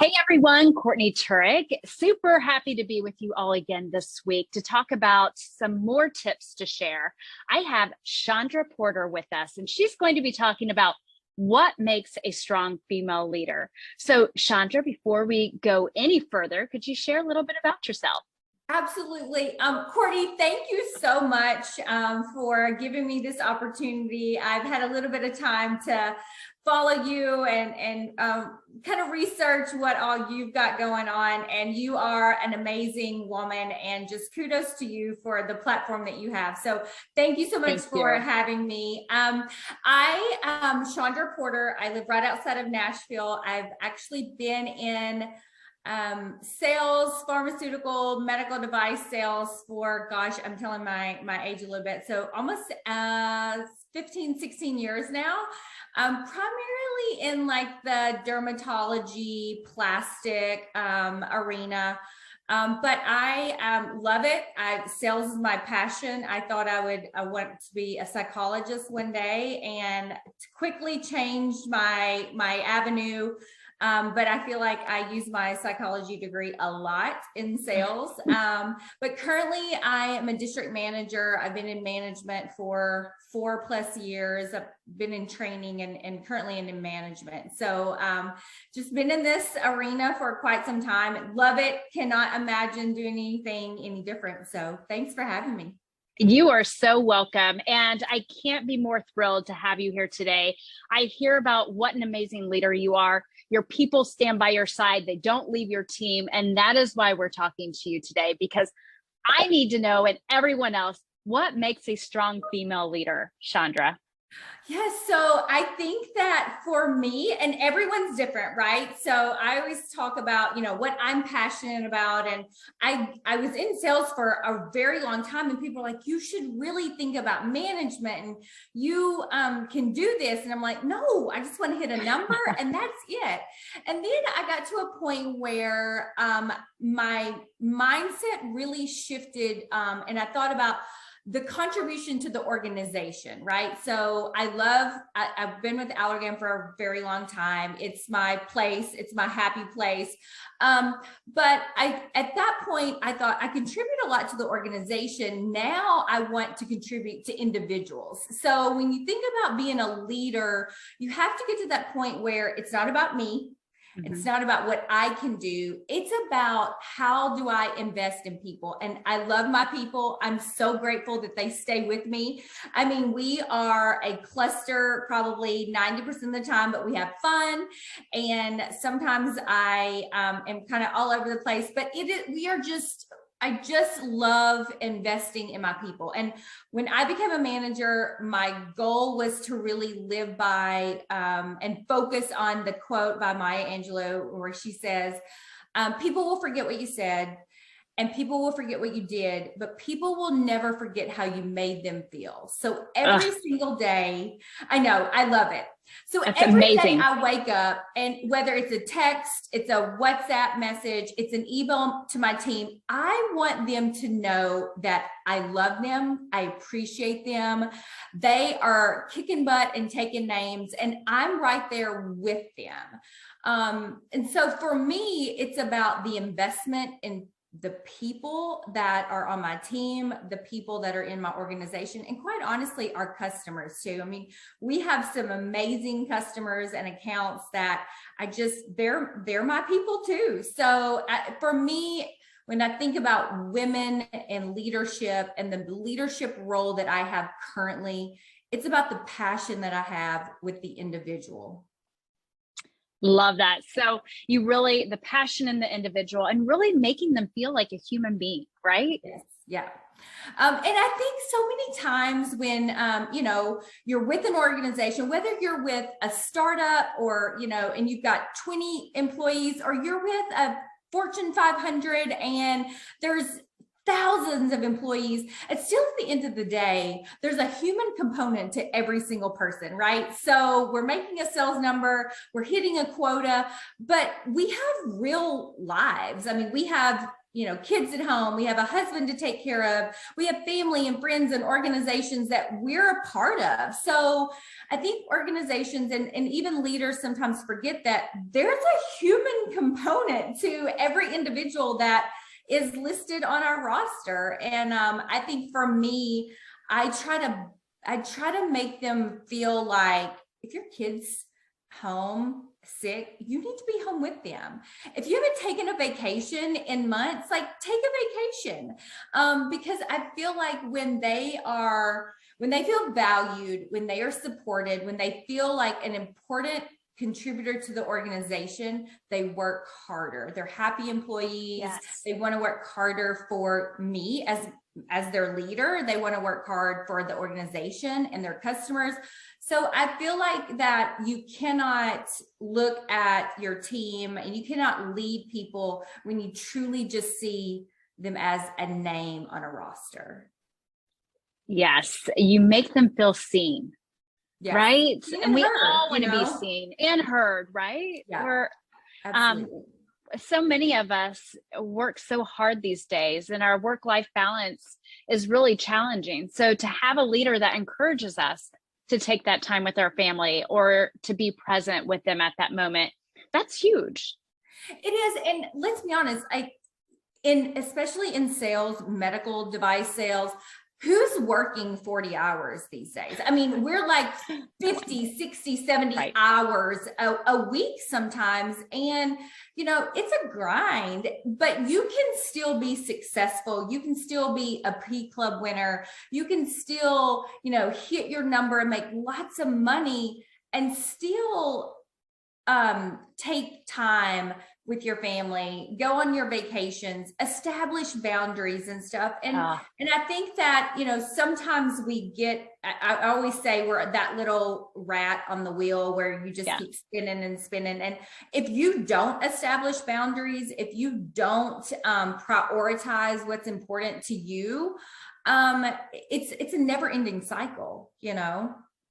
Hey everyone, Courtney Turek. Super happy to be with you all again this week to talk about some more tips to share. I have Chandra Porter with us, and she's going to be talking about what makes a strong female leader. So, Chandra, before we go any further, could you share a little bit about yourself? Absolutely. Courtney, thank you so much for giving me this opportunity. I've had a little bit of time to follow you and kind of research what all you've got going on. And you are an amazing woman, and just kudos to you for the platform that you have. So thank you so much Thank for you. having me. I am Chandra Porter. I live right outside of Nashville. I've actually been in sales, pharmaceutical, medical device sales for, gosh, I'm telling my age a little bit. So almost 15, 16 years now. Primarily in like the dermatology, plastic arena. But I love it. Sales is my passion. I thought I want to be a psychologist one day, and quickly changed my avenue. But I feel like I use my psychology degree a lot in sales. But currently I am a district manager. I've been in management for 4+ years. I've been in training and currently in management. So just been in this arena for quite some time. Love it. Cannot imagine doing anything any different. So thanks for having me. You are so welcome. And I can't be more thrilled to have you here today. I hear about what an amazing leader you are. Your people stand by your side, they don't leave your team. And that is why we're talking to you today, because I need to know, and everyone else, what makes a strong female leader, Chandra? Yes, so I think that for me, and everyone's different, right? So I always talk about, what I'm passionate about. And I was in sales for a very long time, and people are like, you should really think about management, and you can do this. And I'm like, no, I just want to hit a number and that's it. And then I got to a point where my mindset really shifted, and I thought about the contribution to the organization, right? So I've been with Allergan for a very long time. It's my place. It's my happy place. But at that point, I thought I contribute a lot to the organization. Now I want to contribute to individuals. So when you think about being a leader, you have to get to that point where it's not about me. It's not about what I can do. It's about how do I invest in people? And I love my people. I'm so grateful that they stay with me. I mean, we are a cluster probably 90% of the time, but we have fun. And sometimes I am kind of all over the place, but I just love investing in my people. And when I became a manager, my goal was to really live by and focus on the quote by Maya Angelou, where she says, people will forget what you said, and people will forget what you did, but people will never forget how you made them feel. So every Ugh, single day, I know, I love it. So that's every day amazing. I wake up, and whether it's a text, it's a WhatsApp message, it's an email to my team, I want them to know that I love them, I appreciate them, they are kicking butt and taking names, and I'm right there with them. And so for me, it's about the investment in the people that are on my team, the people that are in my organization, and quite honestly, our customers too. I mean, we have some amazing customers and accounts that they're my people too. So for me, when I think about women and leadership and the leadership role that I have currently, it's about the passion that I have with the individual. Love that. So the passion in the individual and really making them feel like a human being, right? Yes. Yeah. And I think so many times when, you're with an organization, whether you're with a startup or, and you've got 20 employees, or you're with a Fortune 500 and there's thousands of employees, it's still at the end of the day, there's a human component to every single person, right? So we're making a sales number, we're hitting a quota, but we have real lives. I mean, we have kids at home, we have a husband to take care of, we have family and friends and organizations that we're a part of. So I think organizations and even leaders sometimes forget that there's a human component to every individual that is listed on our roster. And I think for me, I try to make them feel like if your kid's home sick, you need to be home with them. If you haven't taken a vacation in months, like take a vacation. Because I feel like when they feel valued, when they are supported, when they feel like an important contributor to the organization, they work harder. They're happy employees. Yes. They want to work harder for me as their leader. They want to work hard for the organization and their customers. So I feel like that you cannot look at your team and you cannot lead people when you truly just see them as a name on a roster. Yes, you make them feel seen. Yes. Right? And we all want to be seen and heard, right? Yeah, absolutely. So many of us work so hard these days and our work-life balance is really challenging. So to have a leader that encourages us to take that time with our family or to be present with them at that moment, that's huge. It is. And let's be honest, especially in sales, medical device sales, who's working 40 hours these days? I mean, we're like 50, 60, 70 right. hours a week sometimes. And, it's a grind, but you can still be successful. You can still be a P-Club winner. You can still, hit your number and make lots of money and still take time with your family, go on your vacations, establish boundaries and stuff. And I think that, sometimes we get, I always say we're that little rat on the wheel where you just keep spinning and spinning. And if you don't establish boundaries, if you don't prioritize what's important to you, it's a never ending cycle,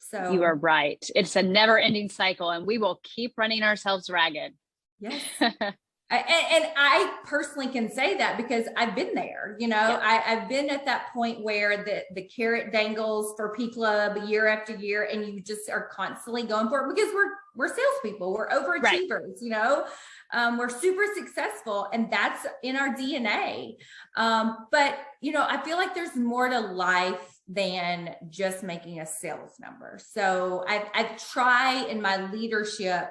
So you are right. It's a never ending cycle and we will keep running ourselves ragged. Yes. And I personally can say that because I've been there, I've been at that point where the carrot dangles for P-Club year after year and you just are constantly going for it because we're salespeople, we're overachievers, right. We're super successful and that's in our DNA. But, I feel like there's more to life than just making a sales number. So I try in my leadership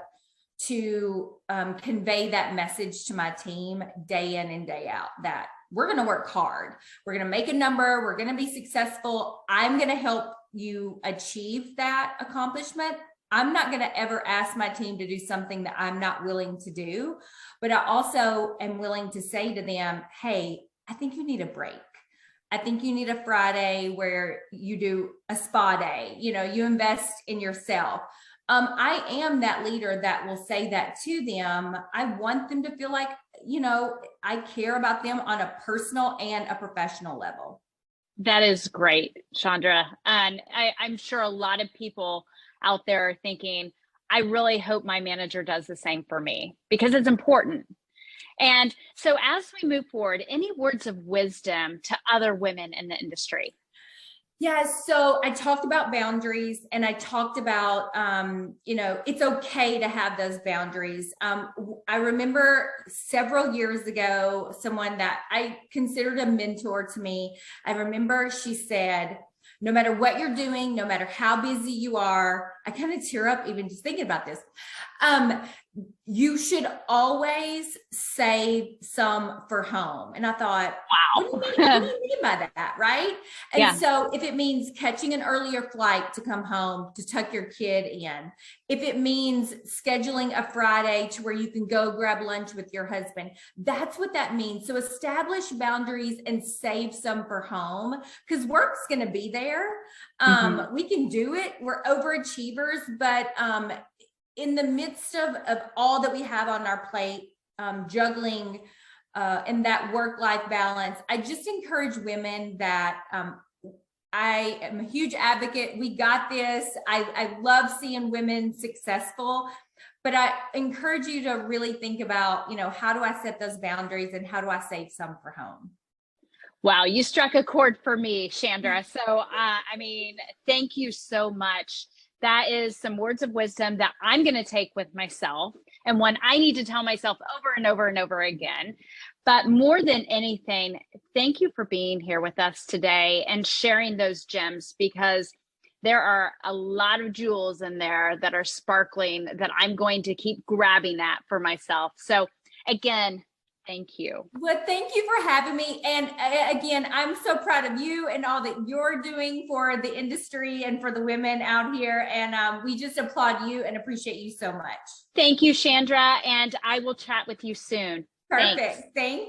to convey that message to my team day in and day out that we're going to work hard. We're going to make a number. We're going to be successful. I'm going to help you achieve that accomplishment. I'm not going to ever ask my team to do something that I'm not willing to do, but I also am willing to say to them, hey, I think you need a break. I think you need a Friday where you do a spa day, you invest in yourself. I am that leader that will say that to them. I want them to feel like, I care about them on a personal and a professional level. That is great, Chandra. And I'm sure a lot of people out there are thinking, I really hope my manager does the same for me because it's important. And so as we move forward, any words of wisdom to other women in the industry? Yes. So I talked about boundaries and I talked about, it's okay to have those boundaries. I remember several years ago, someone that I considered a mentor to me, I remember she said, no matter what you're doing, no matter how busy you are, I kind of tear up even just thinking about this. You should always save some for home. And I thought, wow, what do you mean by that? Right. And so if it means catching an earlier flight to come home to tuck your kid in, if it means scheduling a Friday to where you can go grab lunch with your husband, that's what that means. So establish boundaries and save some for home because work's going to be there. We can do it. We're overachievers, but, in the midst of all that we have on our plate, juggling and that work-life balance, I just encourage women that I am a huge advocate. We got this. I love seeing women successful, but I encourage you to really think about, how do I set those boundaries and how do I save some for home? Wow, you struck a chord for me, Chandra. So, thank you so much. That is some words of wisdom that I'm going to take with myself and one I need to tell myself over and over and over again. But more than anything, thank you for being here with us today and sharing those gems, because there are a lot of jewels in there that are sparkling that I'm going to keep grabbing at for myself. So again, thank you. Well, thank you for having me. And again, I'm so proud of you and all that you're doing for the industry and for the women out here. And we just applaud you and appreciate you so much. Thank you, Chandra. And I will chat with you soon. Perfect. Thanks. Thank